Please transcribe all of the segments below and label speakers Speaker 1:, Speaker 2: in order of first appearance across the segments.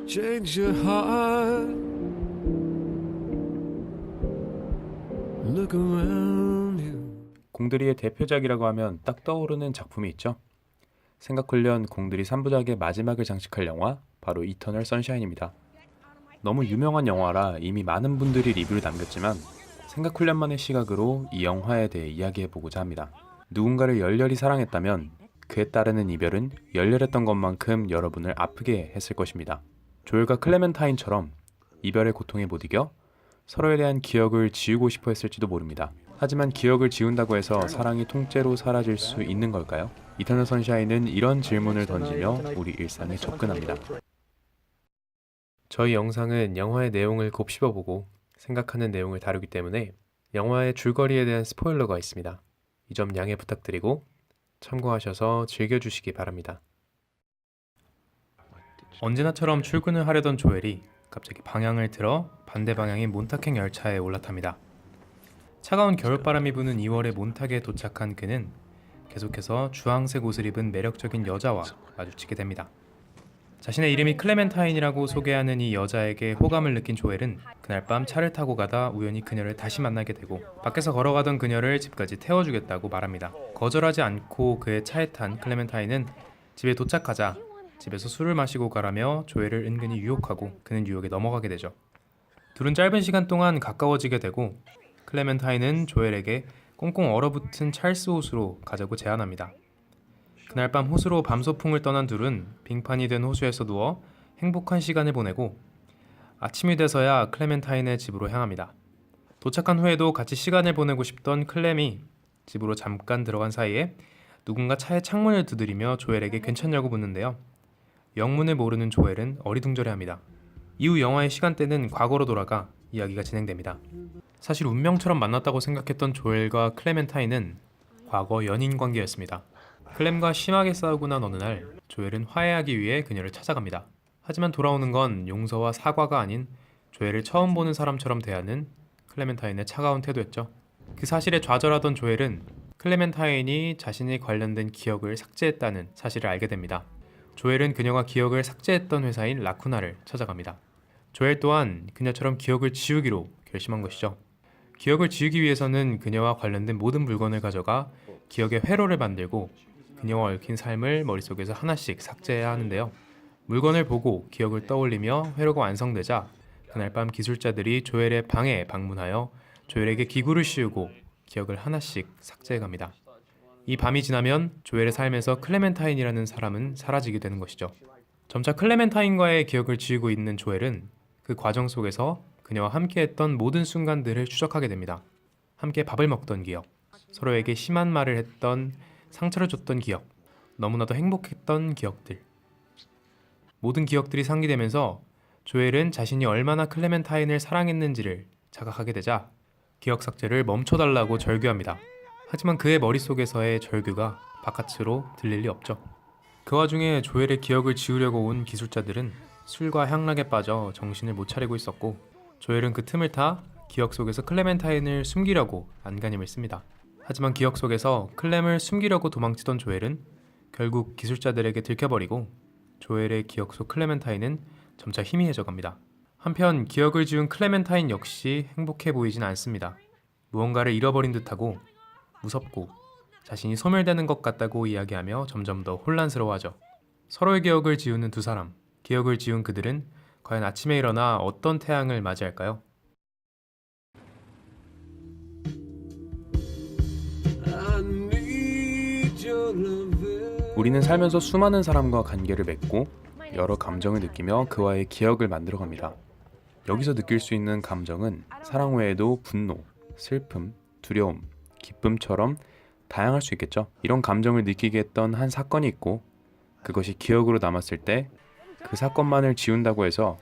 Speaker 1: change your heart. Look around you.
Speaker 2: 공들이의 대표작이라고 하면 딱 떠오르는 작품이 있죠. 생각훈련 공들이 3부작의 마지막을 장식할 영화 바로 이터널 선샤인입니다. 너무 유명한 영화라 이미 많은 분들이 리뷰를 남겼지만 생각훈련만의 시각으로 이 영화에 대해 이야기해보고자 합니다. 누군가를 열렬히 사랑했다면 그에 따르는 이별은 열렬했던 것만큼 여러분을 아프게 했을 것입니다. 조엘과 클레멘타인처럼 이별의 고통에 못 이겨 서로에 대한 기억을 지우고 싶어 했을지도 모릅니다. 하지만 기억을 지운다고 해서 사랑이 통째로 사라질 수 있는 걸까요? 이터널 선샤인은 이런 질문을 던지며 우리 일상에 접근합니다. 저희 영상은 영화의 내용을 곱씹어보고 생각하는 내용을 다루기 때문에 영화의 줄거리에 대한 스포일러가 있습니다. 이 점 양해 부탁드리고 참고하셔서 즐겨주시기 바랍니다. 언제나처럼 출근을 하려던 조엘이 갑자기 방향을 틀어 반대 방향인 몬타행 열차에 올라탑니다. 차가운 겨울바람이 부는 2월의 몬타크에 도착한 그는 계속해서 주황색 옷을 입은 매력적인 여자와 마주치게 됩니다. 자신의 이름이 클레멘타인이라고 소개하는 이 여자에게 호감을 느낀 조엘은 그날 밤 차를 타고 가다 우연히 그녀를 다시 만나게 되고 밖에서 걸어가던 그녀를 집까지 태워주겠다고 말합니다. 거절하지 않고 그의 차에 탄 클레멘타인은 집에 도착하자 집에서 술을 마시고 가라며 조엘을 은근히 유혹하고 그는 유혹에 넘어가게 되죠. 둘은 짧은 시간 동안 가까워지게 되고 클레멘타인은 조엘에게 꽁꽁 얼어붙은 찰스 호수로 가자고 제안합니다. 그날 밤 호수로 밤소풍을 떠난 둘은 빙판이 된 호수에서 누워 행복한 시간을 보내고 아침이 돼서야 클레멘타인의 집으로 향합니다. 도착한 후에도 같이 시간을 보내고 싶던 클렘이 집으로 잠깐 들어간 사이에 누군가 차의 창문을 두드리며 조엘에게 괜찮냐고 묻는데요. 영문을 모르는 조엘은 어리둥절해합니다. 이후 영화의 시간대는 과거로 돌아가 이야기가 진행됩니다. 사실 운명처럼 만났다고 생각했던 조엘과 클레멘타인은 과거 연인 관계였습니다. 클렘과 심하게 싸우고 난 어느 날 조엘은 화해하기 위해 그녀를 찾아갑니다. 하지만 돌아오는 건 용서와 사과가 아닌 조엘을 처음 보는 사람처럼 대하는 클레멘타인의 차가운 태도였죠. 그 사실에 좌절하던 조엘은 클레멘타인이 자신이 관련된 기억을 삭제했다는 사실을 알게 됩니다. 조엘은 그녀가 기억을 삭제했던 회사인 라쿠나를 찾아갑니다. 조엘 또한 그녀처럼 기억을 지우기로 결심한 것이죠. 기억을 지우기 위해서는 그녀와 관련된 모든 물건을 가져가 기억의 회로를 만들고 그녀와 얽힌 삶을 머릿속에서 하나씩 삭제해야 하는데요. 물건을 보고 기억을 떠올리며 회로가 완성되자 그날 밤 기술자들이 조엘의 방에 방문하여 조엘에게 기구를 씌우고 기억을 하나씩 삭제해갑니다. 이 밤이 지나면 조엘의 삶에서 클레멘타인이라는 사람은 사라지게 되는 것이죠. 점차 클레멘타인과의 기억을 지우고 있는 조엘은 그 과정 속에서 그녀와 함께했던 모든 순간들을 추적하게 됩니다. 함께 밥을 먹던 기억, 서로에게 심한 말을 했던, 상처를 줬던 기억, 너무나도 행복했던 기억들. 모든 기억들이 상기되면서 조엘은 자신이 얼마나 클레멘타인을 사랑했는지를 자각하게 되자 기억 삭제를 멈춰달라고 절규합니다. 하지만 그의 머릿속에서의 절규가 바깥으로 들릴 리 없죠. 그 와중에 조엘의 기억을 지우려고 온 기술자들은 술과 향락에 빠져 정신을 못 차리고 있었고 조엘은 그 틈을 타 기억 속에서 클레멘타인을 숨기려고 안간힘을 씁니다. 하지만 기억 속에서 클렘을 숨기려고 도망치던 조엘은 결국 기술자들에게 들켜버리고 조엘의 기억 속 클레멘타인은 점차 희미해져 갑니다. 한편 기억을 지운 클레멘타인 역시 행복해 보이진 않습니다. 무언가를 잃어버린 듯하고 무섭고 자신이 소멸되는 것 같다고 이야기하며 점점 더 혼란스러워하죠. 서로의 기억을 지우는 두 사람, 기억을 지운 그들은 과연 아침에 일어나 어떤 태양을 맞이할까요? 우리는 살면서 수많은 사람과 관계를 맺고 여러 감정을 느끼며 그와의 기억을 만들어갑니다. 여기서 느낄 수 있는 감정은 사랑 외에도 분노, 슬픔, 두려움, 기쁨처럼 다양할 수 있겠죠. 이런 감정을 느끼게 했던 한 사건이 있고 그것이 기억으로 남았을 때 그 사건만을 지운다고 해서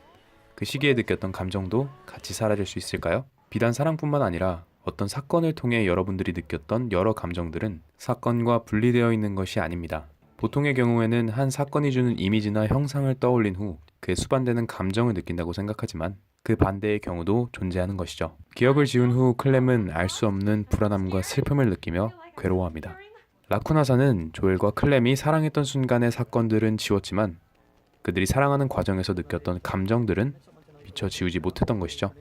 Speaker 2: 그 시기에 느꼈던 감정도 같이 사라질 수 있을까요? 비단 사랑뿐만 아니라 어떤 사건을 통해 여러분들이 느꼈던 여러 감정들은 사건과 분리되어 있는 것이 아닙니다. 보통의 경우에는 한 사건이 주는 이미지나 형상을 떠올린 후 그에 수반되는 감정을 느낀다고 생각하지만 그 반대의 경우도 존재하는 것이죠. 기억을 지운 후 클렘은 알 수 없는 불안함과 슬픔을 느끼며 괴로워합니다. 라쿠나사는 조엘과 클렘이 사랑했던 순간의 사건들은 지웠지만
Speaker 3: 그들이 사랑하는 과정에서 느꼈던 감정들은 미처 지우지 못했던 것이죠.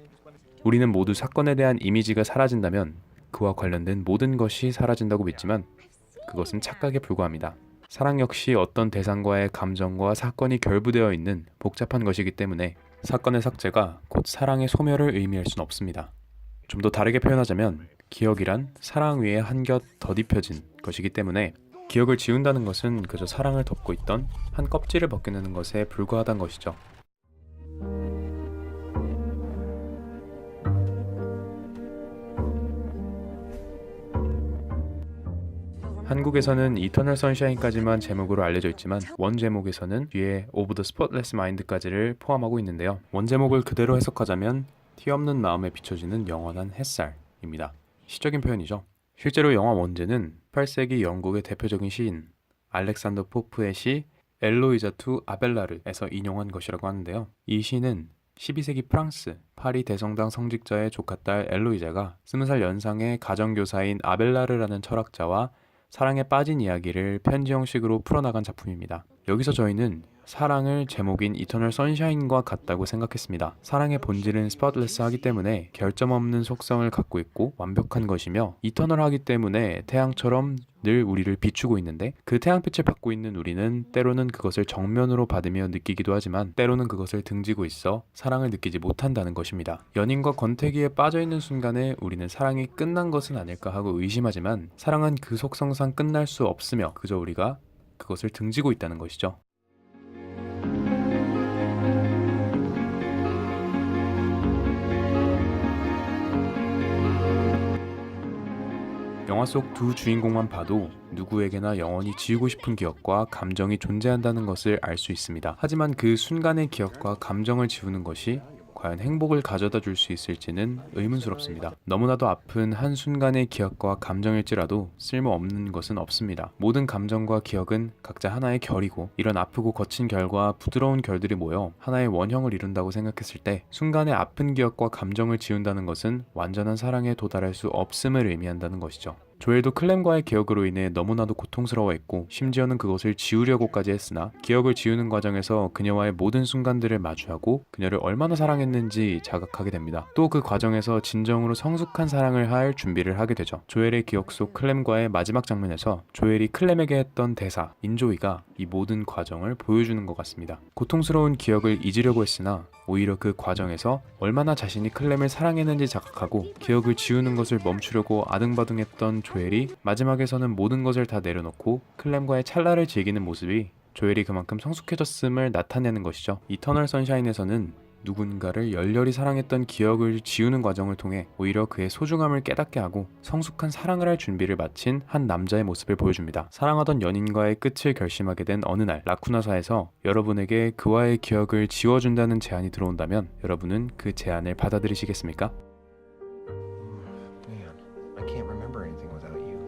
Speaker 3: 우리는 모두 사건에 대한 이미지가 사라진다면 그와 관련된 모든 것이 사라진다고 믿지만 그것은 착각에 불과합니다. 사랑 역시 어떤 대상과의 감정과 사건이 결부되어 있는 복잡한 것이기 때문에 사건의 삭제가 곧 사랑의 소멸을 의미할 수는 없습니다. 좀 더 다르게 표현하자면 기억이란 사랑 위에 한곁 덧입혀진 것이기 때문에 기억을 지운다는 것은 그저 사랑을 덮고 있던 한 껍질을 벗겨내는 것에 불과하다는 것이죠. 한국에서는 이터널 선샤인까지만 제목으로 알려져 있지만 원 제목에서는 뒤에 오브 더 스포틀레스 마인드까지를 포함하고 있는데요. 원 제목을 그대로 해석하자면 티 없는 마음에 비춰지는 영원한 햇살입니다. 시적인 표현이죠. 실제로 영화 원제는 18세기 영국의 대표적인 시인 알렉산더 포프의 시 엘로이자 투 아벨라르에서 인용한 것이라고 하는데요. 이 시는 12세기 프랑스 파리 대성당 성직자의 조카딸 엘로이자가 20살 연상의 가정교사인 아벨라르라는 철학자와 사랑에 빠진 이야기를 편지 형식으로 풀어나간 작품입니다. 여기서 저희는 사랑을 제목인 이터널 선샤인과 같다고 생각했습니다. 사랑의 본질은 스포틀레스하기 때문에 결점 없는 속성을 갖고 있고 완벽한 것이며 이터널하기 때문에 태양처럼 늘 우리를 비추고 있는데 그 태양빛을 받고 있는 우리는 때로는 그것을 정면으로 받으며 느끼기도 하지만 때로는 그것을 등지고 있어 사랑을 느끼지 못한다는 것입니다. 연인과 권태기에 빠져있는 순간에 우리는 사랑이 끝난 것은 아닐까 하고 의심하지만 사랑은 그 속성상 끝날 수 없으며 그저 우리가 그것을 등지고 있다는 것이죠. 영화 속 두 주인공만 봐도 누구에게나 영원히 지우고 싶은 기억과 감정이 존재한다는 것을 알 수 있습니다. 하지만 그 순간의 기억과 감정을 지우는 것이 과연 행복을 가져다 줄 수 있을지는 의문스럽습니다. 너무나도 아픈 한순간의 기억과 감정일지라도 쓸모없는 것은 없습니다. 모든 감정과 기억은 각자 하나의 결이고 이런 아프고 거친 결과 부드러운 결들이 모여 하나의 원형을 이룬다고 생각했을 때 순간의 아픈 기억과 감정을 지운다는 것은 완전한 사랑에 도달할 수 없음을 의미한다는 것이죠. 조엘도 클램과의 기억으로 인해 너무나도 고통스러워했고 심지어는 그것을 지우려고까지 했으나 기억을 지우는 과정에서 그녀와의 모든 순간들을 마주하고 그녀를 얼마나 사랑했는지 자각하게 됩니다. 또 그 과정에서 진정으로 성숙한 사랑을 할 준비를 하게 되죠. 조엘의 기억 속 클램과의 마지막 장면에서 조엘이 클램에게 했던 대사 인조이가 이 모든 과정을 보여주는 것 같습니다. 고통스러운 기억을 잊으려고 했으나 오히려 그 과정에서 얼마나 자신이 클램을 사랑했는지 자각하고 기억을 지우는 것을 멈추려고 아등바등했던 조엘이 마지막에서는 모든 것을 다 내려놓고 클램과의 찰나를 즐기는 모습이 조엘이 그만큼 성숙해졌음을 나타내는 것이죠. 이터널 선샤인에서는 누군가를 열렬히 사랑했던 기억을 지우는 과정을 통해 오히려 그의 소중함을 깨닫게 하고 성숙한 사랑을 할 준비를 마친 한 남자의 모습을 보여줍니다. 사랑하던 연인과의 끝을 결심하게 된 어느 날 라쿠나사에서 여러분에게 그와의 기억을 지워준다는 제안이 들어온다면 여러분은 그 제안을 받아들이시겠습니까?
Speaker 4: Man, I can't remember anything without you.